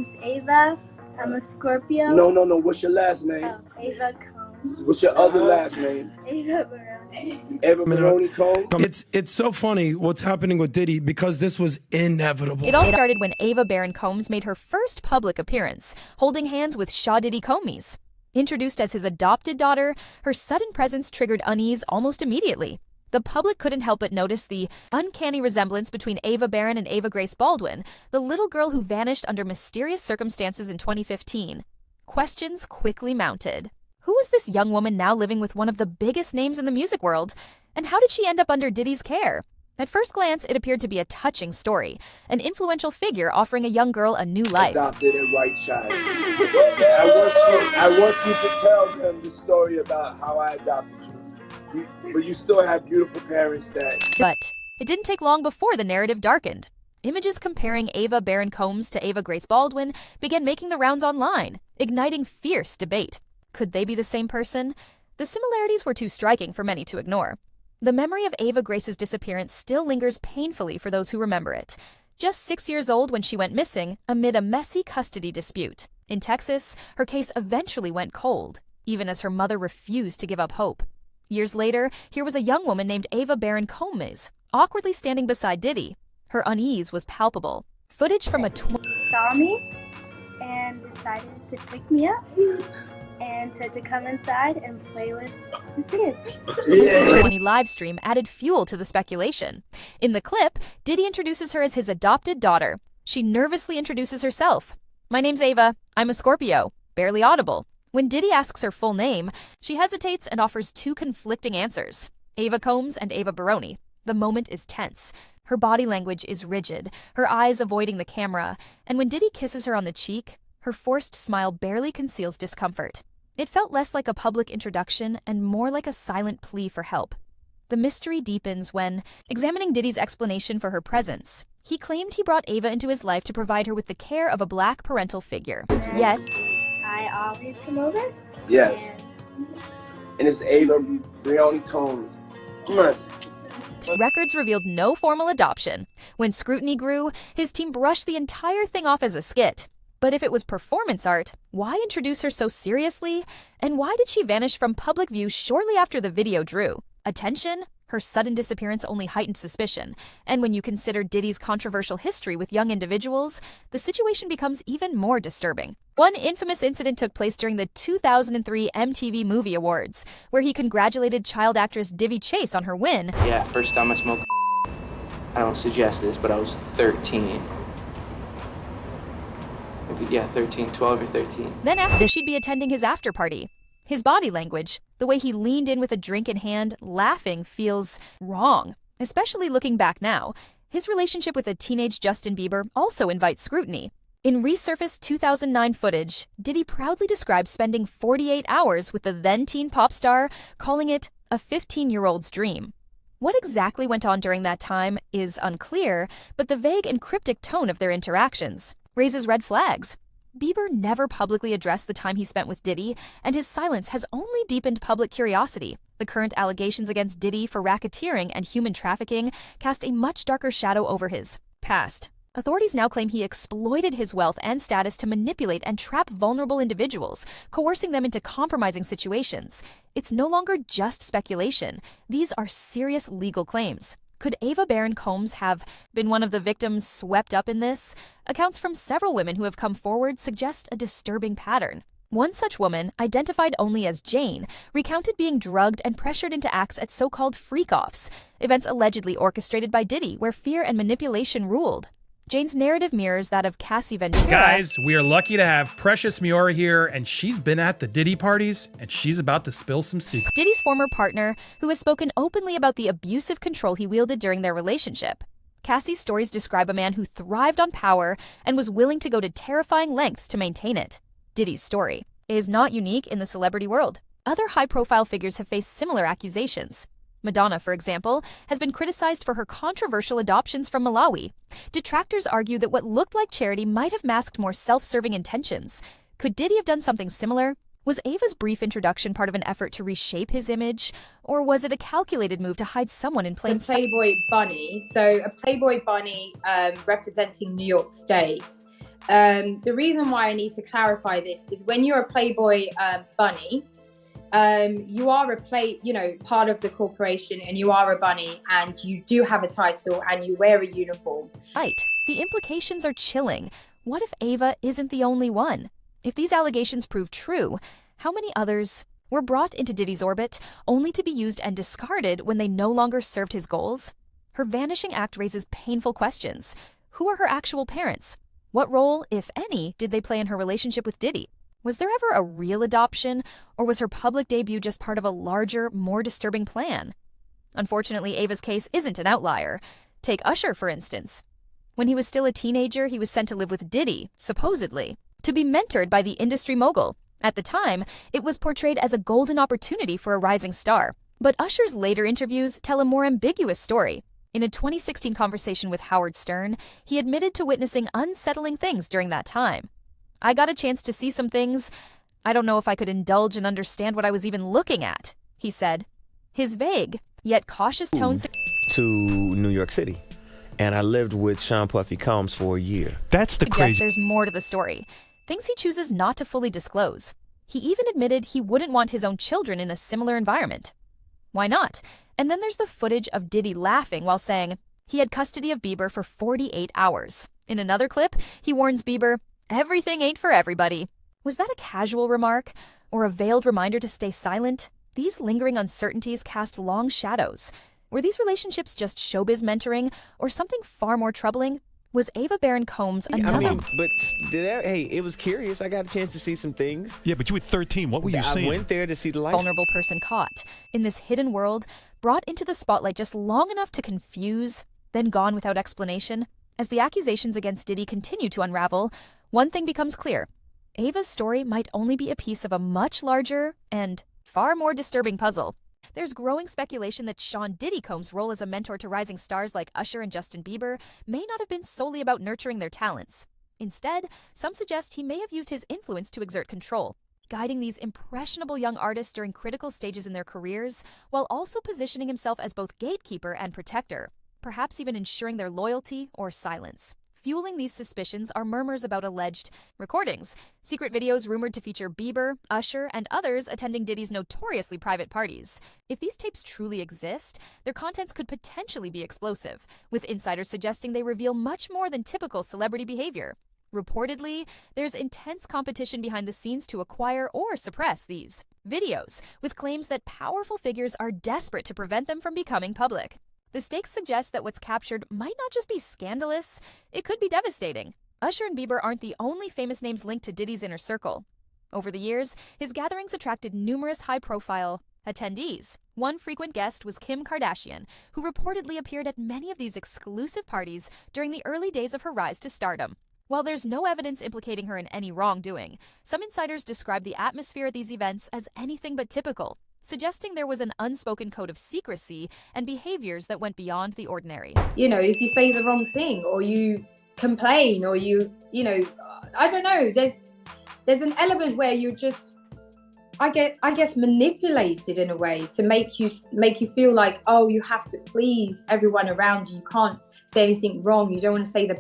name's Ava. I'm a Scorpio. No. What's your last name? Oh, Ava Combs. What's your other last name? Ava Baroni. Ava Baroni Combs? It's so funny what's happening with Diddy because this was inevitable. It all started when Ava Baron Combs made her first public appearance, holding hands with Shaw Diddy Combs. Introduced as his adopted daughter, her sudden presence triggered unease almost immediately. The public couldn't help but notice the uncanny resemblance between Ava Baron and Ava Grace Baldwin, the little girl who vanished under mysterious circumstances in 2015. Questions quickly mounted. Who was this young woman now living with one of the biggest names in the music world? And how did she end up under Diddy's care? At first glance, it appeared to be a touching story, an influential figure offering a young girl a new life. Adopted a right child. I want you to tell them the story about how I adopted you. But you still have beautiful parents that... But it didn't take long before the narrative darkened. Images comparing Ava Baron Combs to Ava Grace Baldwin began making the rounds online, igniting fierce debate. Could they be the same person? The similarities were too striking for many to ignore. The memory of Ava Grace's disappearance still lingers painfully for those who remember it. Just 6 years old when she went missing amid a messy custody dispute. In Texas, her case eventually went cold, even as her mother refused to give up hope. Years later, here was a young woman named Ava Baron Combs, awkwardly standing beside Diddy. Her unease was palpable. Footage from a saw me and decided to pick me up and said to come inside and play with his kids. 2020 live stream added fuel to the speculation. In the clip, Diddy introduces her as his adopted daughter. She nervously introduces herself. "My name's Ava. I'm a Scorpio." Barely audible. When Diddy asks her full name, she hesitates and offers two conflicting answers: Ava Combs and Ava Baroni. The moment is tense. Her body language is rigid, her eyes avoiding the camera, and when Diddy kisses her on the cheek, her forced smile barely conceals discomfort. It felt less like a public introduction and more like a silent plea for help. The mystery deepens when, examining Diddy's explanation for her presence, he claimed he brought Ava into his life to provide her with the care of a black parental figure. Yet, I always come over. Yes. And it's Ava Baroni Combs. Come on. Records revealed no formal adoption. When scrutiny grew, his team brushed the entire thing off as a skit. But if it was performance art, why introduce her so seriously? And why did she vanish from public view shortly after the video drew attention? Her sudden disappearance only heightened suspicion. And when you consider Diddy's controversial history with young individuals, the situation becomes even more disturbing. One infamous incident took place during the 2003 MTV Movie Awards, where he congratulated child actress Divy Chase on her win. Yeah, first time I smoked. I don't suggest this, but I was 13. Maybe, 13, 12 or 13. Then asked if she'd be attending his after party. His body language, the way he leaned in with a drink in hand, laughing, feels wrong, especially looking back now. His relationship with a teenage Justin Bieber also invites scrutiny. In resurfaced 2009 footage, Diddy proudly describes spending 48 hours with the then-teen pop star, calling it a 15-year-old's dream. What exactly went on during that time is unclear, but the vague and cryptic tone of their interactions raises red flags. Bieber never publicly addressed the time he spent with Diddy, and his silence has only deepened public curiosity. The current allegations against Diddy for racketeering and human trafficking cast a much darker shadow over his past. Authorities now claim he exploited his wealth and status to manipulate and trap vulnerable individuals, coercing them into compromising situations. It's no longer just speculation. These are serious legal claims. Could Ava Baron Combs have been one of the victims swept up in this? Accounts from several women who have come forward suggest a disturbing pattern. One such woman, identified only as Jane, recounted being drugged and pressured into acts at so-called freak-offs, events allegedly orchestrated by Diddy where fear and manipulation ruled. Jane's narrative mirrors that of Cassie Ventura. Guys, we are lucky to have Precious Miura here, and she's been at the Diddy parties, and she's about to spill some secrets. Diddy's former partner, who has spoken openly about the abusive control he wielded during their relationship. Cassie's stories describe a man who thrived on power and was willing to go to terrifying lengths to maintain it. Diddy's story is not unique in the celebrity world. Other high-profile figures have faced similar accusations. Madonna, for example, has been criticized for her controversial adoptions from Malawi. Detractors argue that what looked like charity might have masked more self-serving intentions. Could Diddy have done something similar? Was Ava's brief introduction part of an effort to reshape his image? Or was it a calculated move to hide someone in plain sight? Playboy bunny. So a Playboy bunny representing New York State. The reason why I need to clarify this is when you're a Playboy bunny, you are part of the corporation, and you are a bunny, and you do have a title, and you wear a uniform. Right. The implications are chilling. What if Ava isn't the only one? If these allegations prove true, how many others were brought into Diddy's orbit only to be used and discarded when they no longer served his goals? Her vanishing act raises painful questions. Who are her actual parents? What role, if any, did they play in her relationship with Diddy? Was there ever a real adoption, or was her public debut just part of a larger, more disturbing plan? Unfortunately, Ava's case isn't an outlier. Take Usher, for instance. When he was still a teenager, he was sent to live with Diddy, supposedly, to be mentored by the industry mogul. At the time, it was portrayed as a golden opportunity for a rising star. But Usher's later interviews tell a more ambiguous story. In a 2016 conversation with Howard Stern, he admitted to witnessing unsettling things during that time. "I got a chance to see some things. I don't know if I could indulge and understand what I was even looking at," he said. His vague, yet cautious tone to New York City. And I lived with Sean Puffy Combs for a year. That's the suggests crazy. there's more to the story. Things he chooses not to fully disclose. He even admitted he wouldn't want his own children in a similar environment. Why not? And then there's the footage of Diddy laughing while saying he had custody of Bieber for 48 hours. In another clip, he warns Bieber, "Everything ain't for everybody." Was that a casual remark, or a veiled reminder to stay silent? These lingering uncertainties cast long shadows. Were these relationships just showbiz mentoring, or something far more troubling? Was Ava Baron Combs another... Hey, it was curious. I got a chance to see some things. Yeah, but you were 13. What were you seeing? I went there to see the life. Vulnerable person caught in this hidden world, brought into the spotlight just long enough to confuse, then gone without explanation? As the accusations against Diddy continue to unravel, one thing becomes clear. Ava's story might only be a piece of a much larger and far more disturbing puzzle. There's growing speculation that Sean Diddy Combs' role as a mentor to rising stars like Usher and Justin Bieber may not have been solely about nurturing their talents. Instead, some suggest he may have used his influence to exert control, guiding these impressionable young artists during critical stages in their careers, while also positioning himself as both gatekeeper and protector, perhaps even ensuring their loyalty or silence. Fueling these suspicions are murmurs about alleged recordings, secret videos rumored to feature Bieber, Usher, and others attending Diddy's notoriously private parties. If these tapes truly exist, their contents could potentially be explosive, with insiders suggesting they reveal much more than typical celebrity behavior. Reportedly, there's intense competition behind the scenes to acquire or suppress these videos, with claims that powerful figures are desperate to prevent them from becoming public. The stakes suggest that what's captured might not just be scandalous, it could be devastating. Usher and Bieber aren't the only famous names linked to Diddy's inner circle. Over the years, his gatherings attracted numerous high-profile attendees. One frequent guest was Kim Kardashian, who reportedly appeared at many of these exclusive parties during the early days of her rise to stardom. While there's no evidence implicating her in any wrongdoing, some insiders describe the atmosphere at these events as anything but typical, suggesting there was an unspoken code of secrecy and behaviors that went beyond the ordinary. If you say the wrong thing, or you complain, or I don't know, there's an element where you're just, I guess manipulated in a way to make you feel like, oh, you have to please everyone around you. You can't say anything wrong. You don't want to say a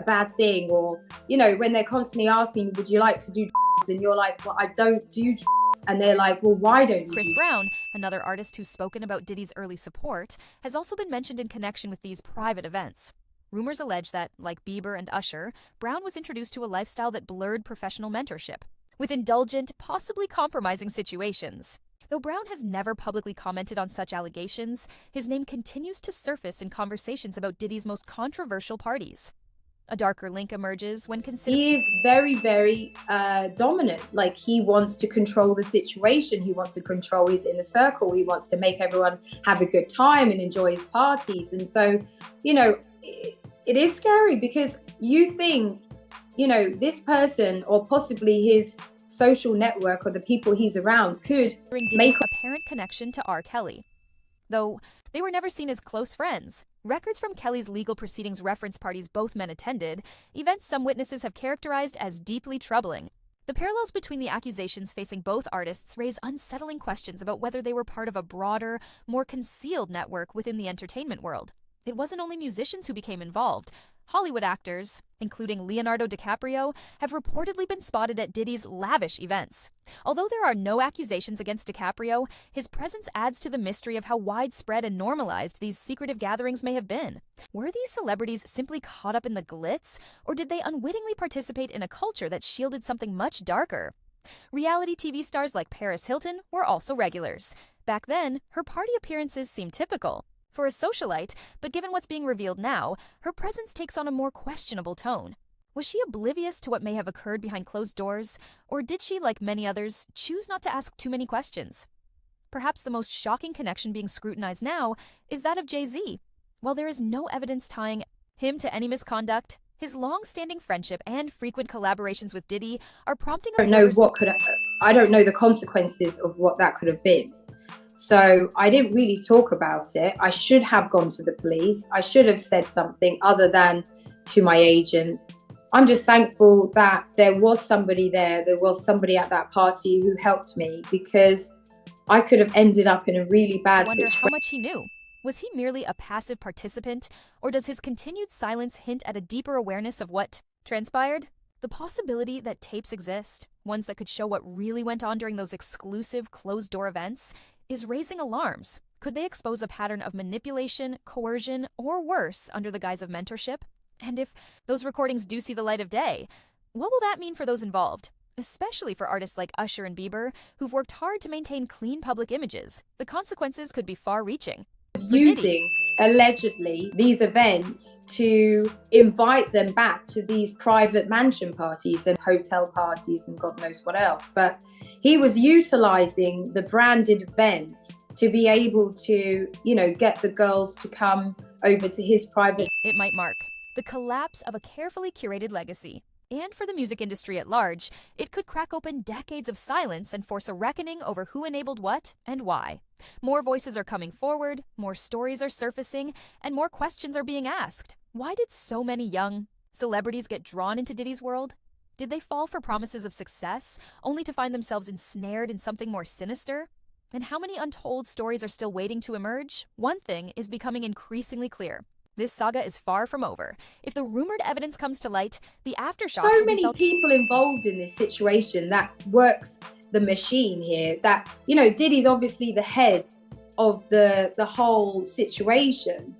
bad thing, or when they're constantly asking, would you like to do drugs? And you're like, well, I don't do drugs. And they're like, well, why don't you? Chris Brown, another artist who's spoken about Diddy's early support, has also been mentioned in connection with these private events. Rumors allege that, like Bieber and Usher, Brown was introduced to a lifestyle that blurred professional mentorship, with indulgent, possibly compromising situations. Though Brown has never publicly commented on such allegations, his name continues to surface in conversations about Diddy's most controversial parties. A darker link emerges when considering... He is very, very dominant. Like, he wants to control the situation. He wants to control his inner circle. He wants to make everyone have a good time and enjoy his parties. And so, it is scary, because you think, this person, or possibly his social network or the people he's around, could make a apparent connection to R. Kelly. Though they were never seen as close friends. Records from Kelly's legal proceedings reference parties both men attended, events some witnesses have characterized as deeply troubling. The parallels between the accusations facing both artists raise unsettling questions about whether they were part of a broader, more concealed network within the entertainment world. It wasn't only musicians who became involved. Hollywood actors, including Leonardo DiCaprio, have reportedly been spotted at Diddy's lavish events. Although there are no accusations against DiCaprio, his presence adds to the mystery of how widespread and normalized these secretive gatherings may have been. Were these celebrities simply caught up in the glitz, or did they unwittingly participate in a culture that shielded something much darker? Reality TV stars like Paris Hilton were also regulars. Back then, her party appearances seemed typical for a socialite, but given what's being revealed now, her presence takes on a more questionable tone. Was she oblivious to what may have occurred behind closed doors, or did she, like many others, choose not to ask too many questions? Perhaps the most shocking connection being scrutinized now is that of Jay-Z. While there is no evidence tying him to any misconduct, his long-standing friendship and frequent collaborations with Diddy are prompting observers I don't know the consequences of what that could have been. So I didn't really talk about it. I should have gone to the police. I should have said something other than to my agent. I'm just thankful that there was somebody there. There was somebody at that party who helped me, because I could have ended up in a really bad wonder situation. how much he knew. Was he merely a passive participant, or does his continued silence hint at a deeper awareness of what transpired? The possibility that tapes exist, ones that could show what really went on during those exclusive closed-door events, is raising alarms. Could they expose a pattern of manipulation, coercion, or worse under the guise of mentorship? And if those recordings do see the light of day, what will that mean for those involved? Especially for artists like Usher and Bieber, who've worked hard to maintain clean public images. The consequences could be far-reaching. Using allegedly these events to invite them back to these private mansion parties and hotel parties and God knows what else. But he was utilizing the branded events to be able to, get the girls to come over to his private. It might mark the collapse of a carefully curated legacy. And for the music industry at large, it could crack open decades of silence and force a reckoning over who enabled what and why. More voices are coming forward, more stories are surfacing, and more questions are being asked. Why did so many young celebrities get drawn into Diddy's world? Did they fall for promises of success, only to find themselves ensnared in something more sinister? And how many untold stories are still waiting to emerge? One thing is becoming increasingly clear. This saga is far from over. If the rumored evidence comes to light, the aftershocks will So be many felt. people involved in this situation that works the machine here. That, Diddy's obviously the head of the whole situation.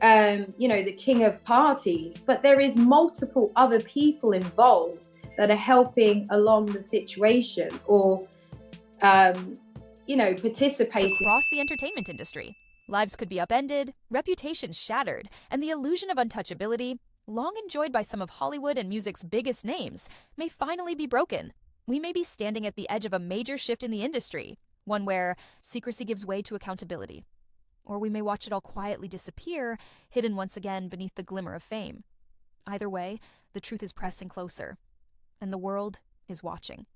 The king of parties, but there is multiple other people involved that are helping along the situation or, participating. Across the entertainment industry, lives could be upended, reputations shattered, and the illusion of untouchability, long enjoyed by some of Hollywood and music's biggest names, may finally be broken. We may be standing at the edge of a major shift in the industry, one where secrecy gives way to accountability. Or we may watch it all quietly disappear, hidden once again beneath the glimmer of fame. Either way, the truth is pressing closer, and the world is watching.